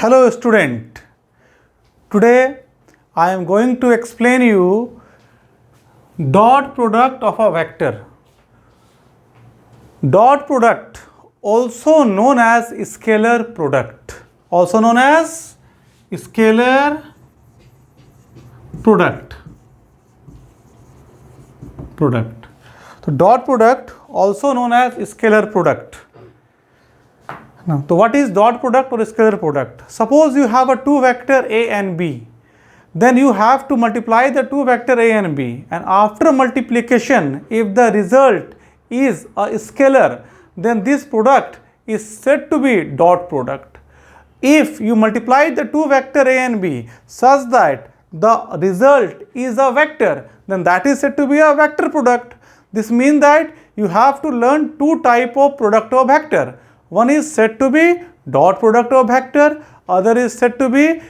Hello student, today I am going to explain you dot product of a vector. Dot product, also known as scalar product, So dot product also known as scalar product. Now, so what is dot product or scalar product? Suppose you have a two vector A and B, then you have to multiply the two vector A and B, and after multiplication, if the result is a scalar, then this product is said to be dot product. If you multiply the two vector A and B such that the result is a vector, then that is said to be a vector product. This means that you have to learn two type of product of vector. One is said to be dot product of vector, other is said to be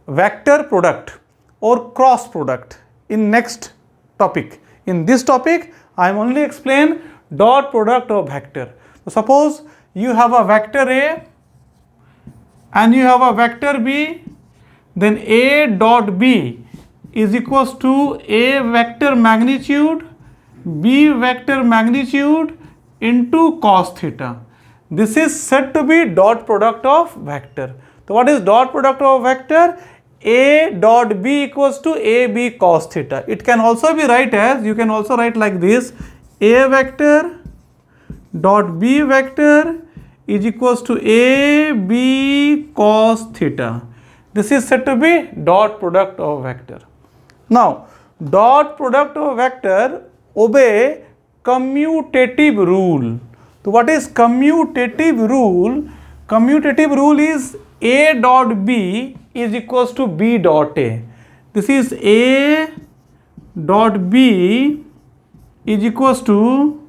vector product or cross product in next topic. In this topic, I am only explain dot product of vector. So suppose you have a vector A and you have a vector B, then A dot B is equals to A vector magnitude, B vector magnitude into cos theta. This is said to be dot product of vector. So what is dot product of vector? A dot B equals to AB cos theta. It can also be write as, you can also write like this, A vector dot B vector is equals to AB cos theta. This is said to be dot product of vector. Now, dot product of vector obey commutative rule. So what is commutative rule? Commutative rule is A dot B is equals to B dot A. This is A dot B is equals to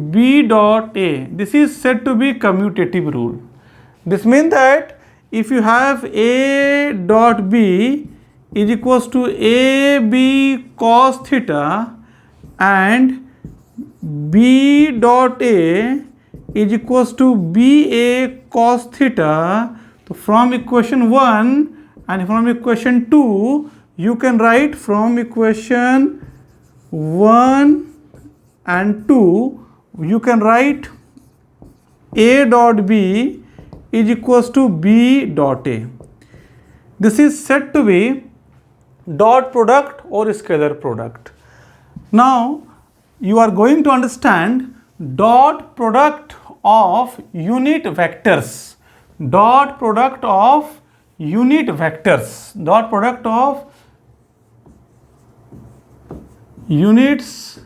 B dot A. This is said to be commutative rule. This means that if you have A dot B is equals to AB cos theta and B dot A is equals to BA cos theta. So from equation 1 and from equation 2, you can write from equation 1 and 2, you can write A dot B is equals to B dot A. This is said to be dot product or scalar product. Now, you are going to understand dot product of unit vectors. Dot product of unit vectors. Dot product of units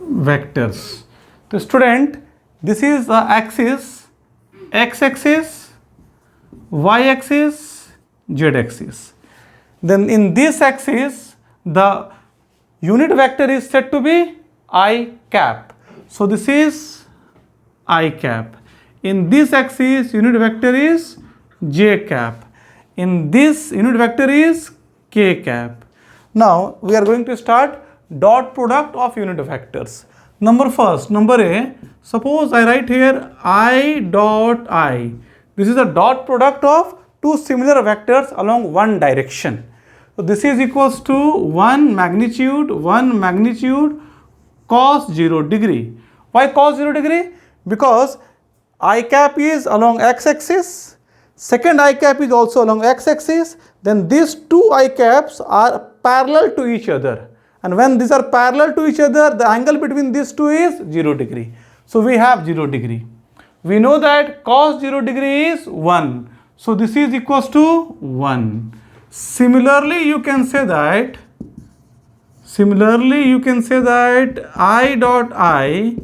vectors. So student, this is the axis, x-axis, y-axis, z-axis. Then in this axis, the unit vector is said to be I cap. So this is I cap. In this axis, unit vector is j cap. In this, unit vector is k cap. Now we are going to start dot product of unit vectors. Number A, suppose I write here I dot I. This is a dot product of two similar vectors along one direction. So this is equals to 1 magnitude cos 0 degree. Why cos 0 degree? Because I cap is along x-axis, second I cap is also along x-axis, then these two I caps are parallel to each other. And when these are parallel to each other, the angle between these two is 0 degree. So we have 0 degree. We know that cos 0 degree is 1. So this is equals to 1. Similarly, you can say that I dot I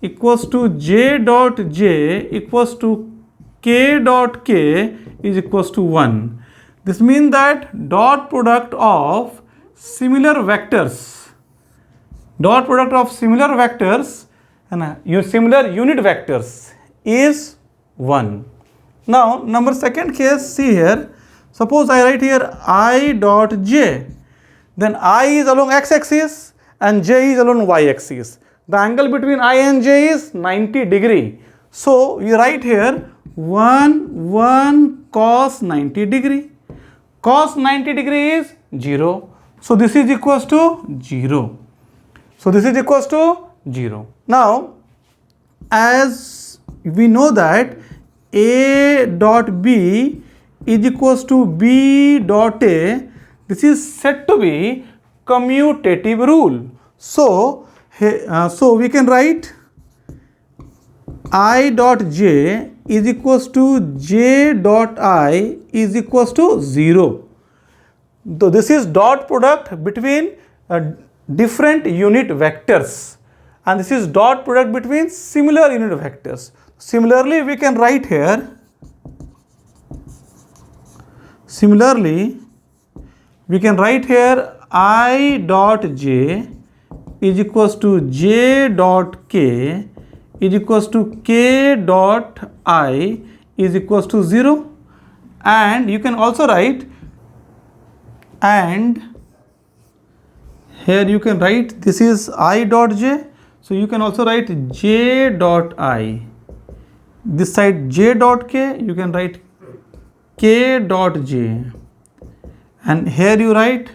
equals to j dot j equals to k dot k is equals to 1. This means that dot product of similar vectors and your similar unit vectors is 1. Now, number second case, see here. Suppose I write here I dot j, then I is along x-axis and j is along y-axis. The angle between I and j is 90 degree. So, you write here 1 cos 90 degree. Cos 90 degree is 0. So this is equals to 0. So this is equals to 0. Now, as we know that A dot B is equals to B dot A, this is said to be commutative rule. So, we can write I dot J is equals to J dot I is equals to 0. So this is dot product between different unit vectors, and this is dot product between similar unit vectors. Similarly, we can write here, I dot J is equals to J dot K is equals to K dot I is equals to 0. And you can also write, and here you can write, this is I dot J, so you can also write J dot I. This side J dot K, you can write K dot J, and here you write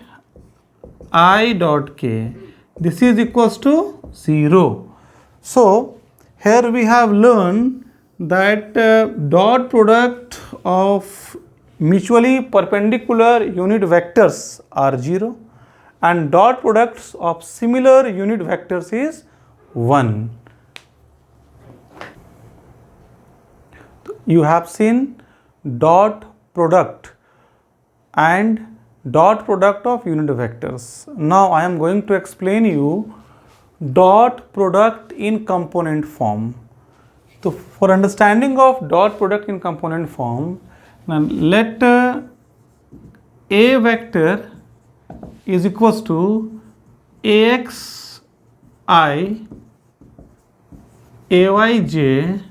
I dot K. This is equals to 0. So here we have learned that dot product of mutually perpendicular unit vectors are 0 and dot products of similar unit vectors is 1. You have seen dot product and dot product of unit vectors. Now I am going to explain you dot product in component form. So for understanding of dot product in component form, now let A vector is equals to AX I AYJ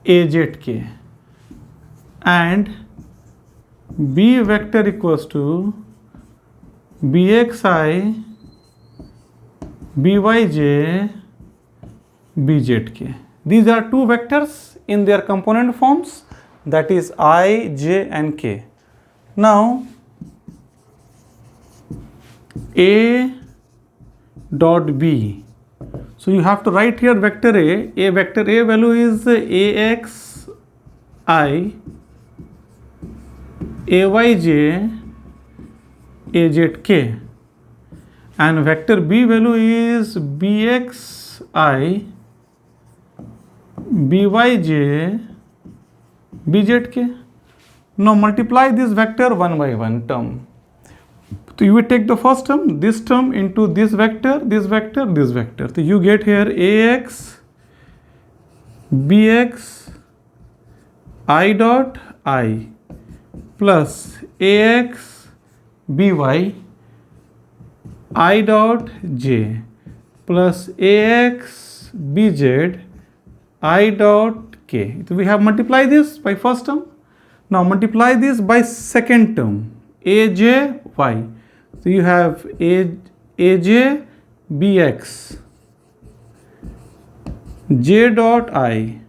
AZK, and B vector equals to BXI BYJ BZK. These are two vectors in their component forms, that is I, J and K. Now A dot B. So you have to write here vector A. A vector A value is AX I AYJ AZK, and vector B value is BXI BYJ BZK. Now multiply this vector one by one term. So you will take the first term, this term into this vector, this vector, this vector. So you get here AX BX I dot I plus AX BY I dot J plus AX BZ I dot K. So we have multiplied this by first term. Now multiply this by second term, AJY. So you have AJ BX J dot I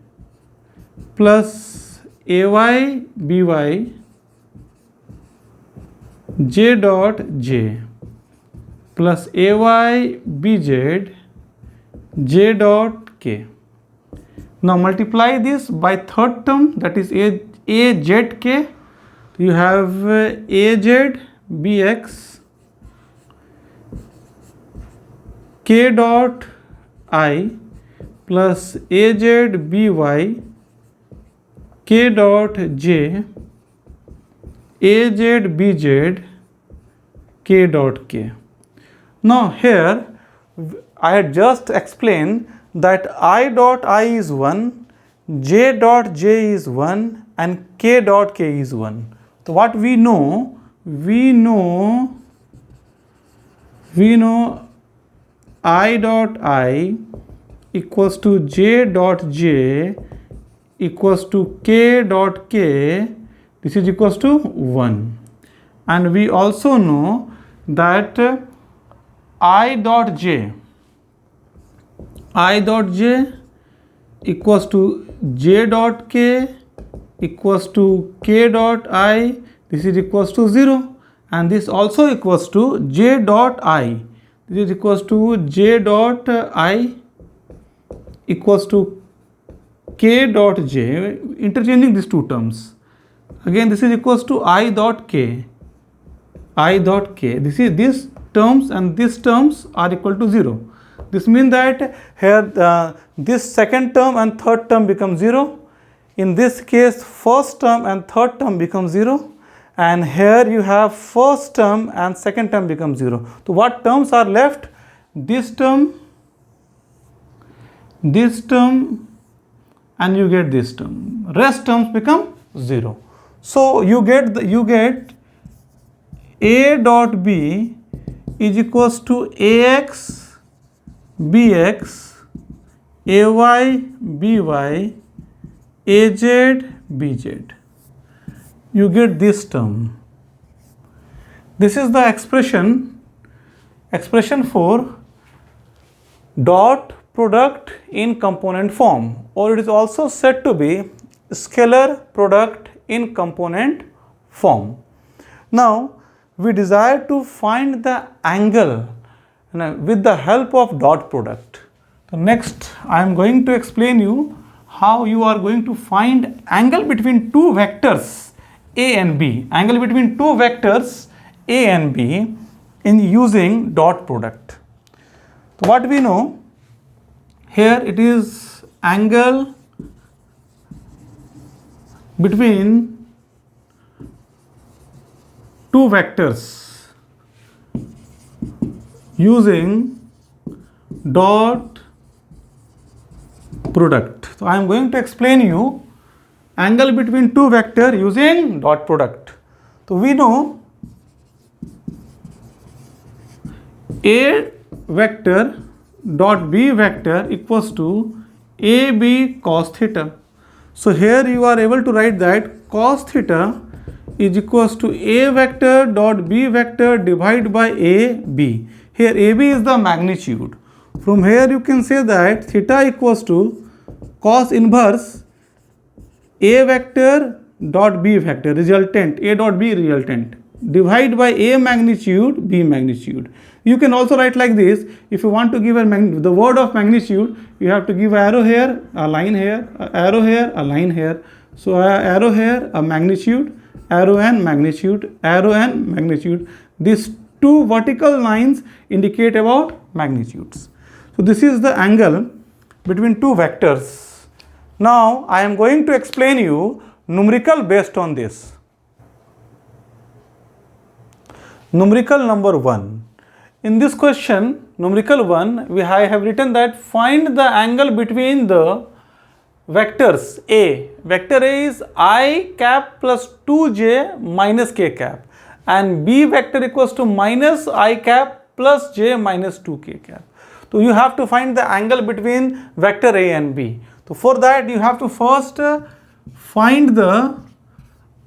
plus AY BY J dot J plus AY BZ J dot K. Now multiply this by third term, that is AZK. You have AZ BX K dot I plus AZ BY K dot J AZ BZ K dot K. Now here I had just explained that I dot I is 1, J dot J is 1 and K dot K is 1. So what we know I dot I equals to J dot J equals to K dot K, this is equals to 1. And we also know that I dot J equals to j dot k equals to k dot I. This is equals to 0, and this also equals to j dot I. This is equals to j dot I equals to k dot j, interchanging these two terms. Again, this is equals to I dot k. This is these terms and these terms are equal to 0. This means that here this second term and third term become 0. In this case, first term and third term become 0. And here you have first term and second term become 0. So what terms are left? This term, and you get this term. Rest terms become 0. So you get a dot b is equals to ax bx, ay by, az bz. You get this term. This is the expression for dot product in component form, or it is also said to be scalar product in component form. Now we desire to find the angle with the help of dot product. So next I am going to explain you how you are going to find angle between two vectors a and b, angle between two vectors a and b in using dot product. So what we know here, it is angle between two vectors using dot product. So I am going to explain you angle between two vectors using dot product. So we know a vector dot b vector equals to ab cos theta. So here you are able to write that cos theta is equals to a vector dot b vector divided by ab. Here ab is the magnitude. From here you can say that theta equals to cos inverse a vector dot b vector resultant, a dot b resultant, divided by a magnitude b magnitude. You can also write like this. If you want to give the word of magnitude, you have to give arrow here, a line here, arrow here, a line here. So arrow here, a magnitude, arrow and magnitude, arrow and magnitude. These two vertical lines indicate about magnitudes. So this is the angle between two vectors. Now I am going to explain you numerical based on this. Numerical number 1. In this question, numerical 1, I have written that find the angle between the vectors A. Vector A is I cap plus 2j minus k cap, and B vector equals to minus I cap plus j minus 2k cap. So you have to find the angle between vector A and B. So for that you have to first find the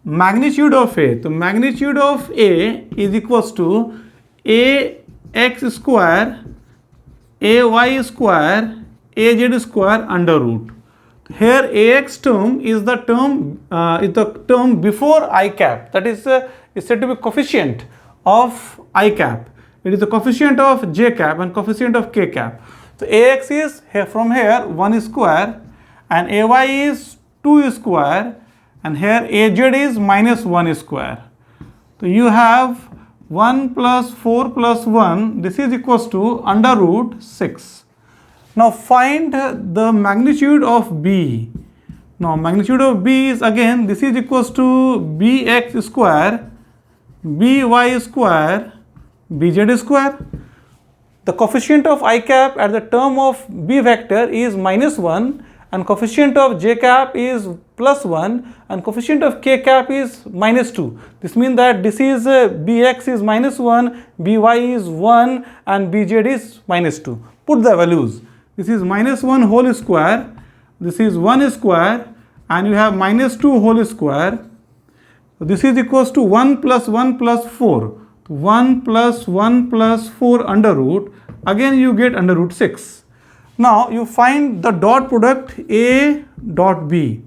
magnitude of A. The magnitude of A is equals to ax square, ay square, az square under root. Here ax term is the term before I cap, that is said to be coefficient of I cap. It is the coefficient of j cap and coefficient of k cap. So ax is here, from here 1 square, and ay is 2 square, and here az is minus 1 square. So you have 1 plus 4 plus 1, this is equals to under root 6. Now find the magnitude of B. Now magnitude of B is again, this is equals to bx square, by square, bz square. The coefficient of I cap at the term of B vector is minus 1, and coefficient of j cap is plus 1, and coefficient of k cap is minus 2. This means that this is bx is minus 1, by is 1, and bz is minus 2. Put the values. This is minus 1 whole square, this is 1 square, and you have minus 2 whole square. So this is equals to 1 plus 1 plus 4. 1 plus 1 plus 4 under root. Again you get under root 6. Now you find the dot product A dot B.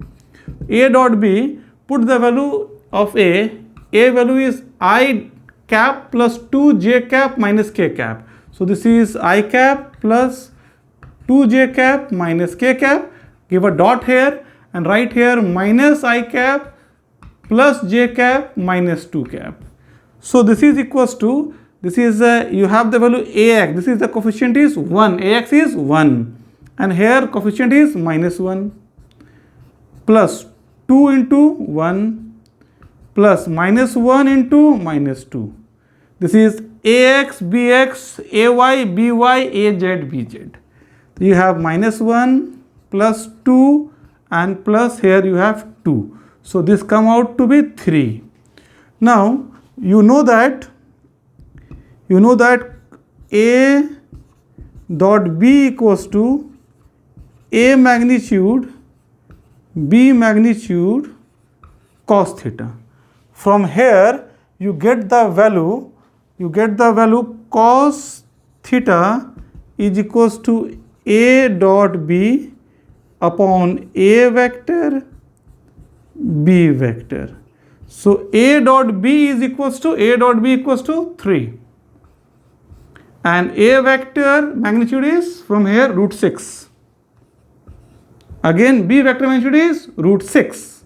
A dot B, put the value of A. A value is I cap plus 2j cap minus k cap. So this is I cap plus 2j cap minus k cap. Give a dot here and write here minus I cap plus j cap minus 2 cap. So this is equals to, this is you have the value Ax, this is the coefficient is 1, Ax is 1, and here coefficient is minus 1 plus 2 into 1 plus minus 1 into minus 2. This is Ax, Bx, Ay, By, Az, Bz. You have minus 1 plus 2 and plus here you have 2. So this come out to be 3. Now you know that A dot B equals to A magnitude B magnitude cos theta. From here you get the value cos theta is equals to A dot B upon A vector B vector. So A dot B is equals to 3, and A vector magnitude is from here root 6. Again B vector magnitude is root 6.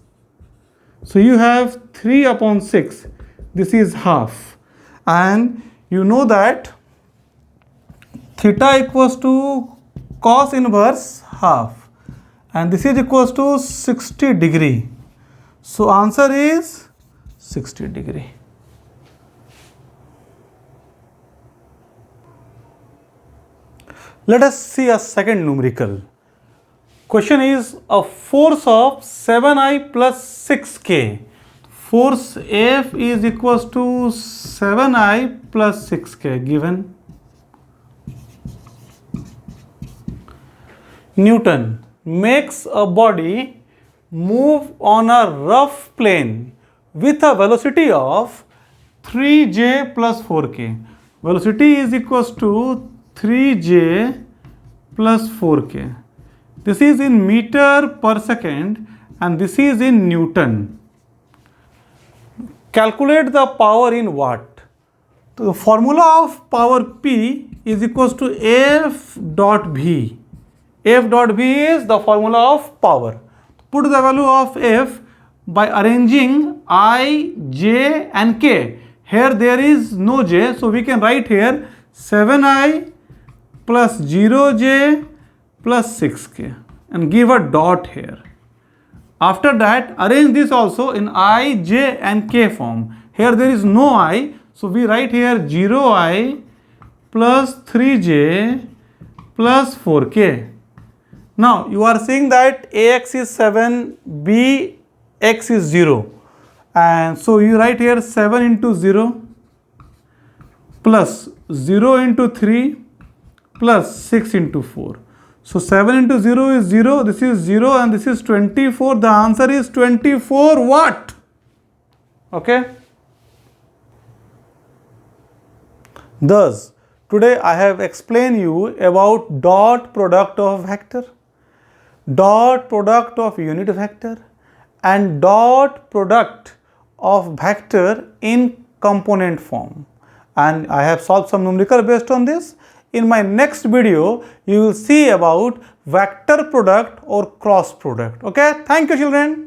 So you have 3 upon 6. This is half, and you know that theta equals to cos inverse half, and this is equals to 60 degree. So answer is 60 degree. Let us see a second numerical. Question is a force of 7I plus 6K. Force F is equals to 7I plus 6K given. Newton makes a body move on a rough plane with a velocity of 3j plus 4k. Velocity is equals to 3j plus 4k. This is in meter per second and this is in Newton. Calculate the power in watt. So the formula of power P is equals to F dot V. F dot V is the formula of power. Put the value of F by arranging I, J and K. Here there is no J, so we can write here 7I plus 0J plus 6K and give a dot here. After that, arrange this also in I, J and K form. Here there is no I, so we write here 0I plus 3J plus 4K. Now you are seeing that Ax is 7, Bx is 0, and so you write here 7 into 0 plus 0 into 3 plus 6 into 4. So 7 into 0 is 0, this is 0 and this is 24. The answer is 24 watt. Okay. Thus, today I have explained you about dot product of vector, dot product of unit vector and dot product of vector in component form. And I have solved some numerical based on this. In my next video, you will see about vector product or cross product. Okay, thank you children.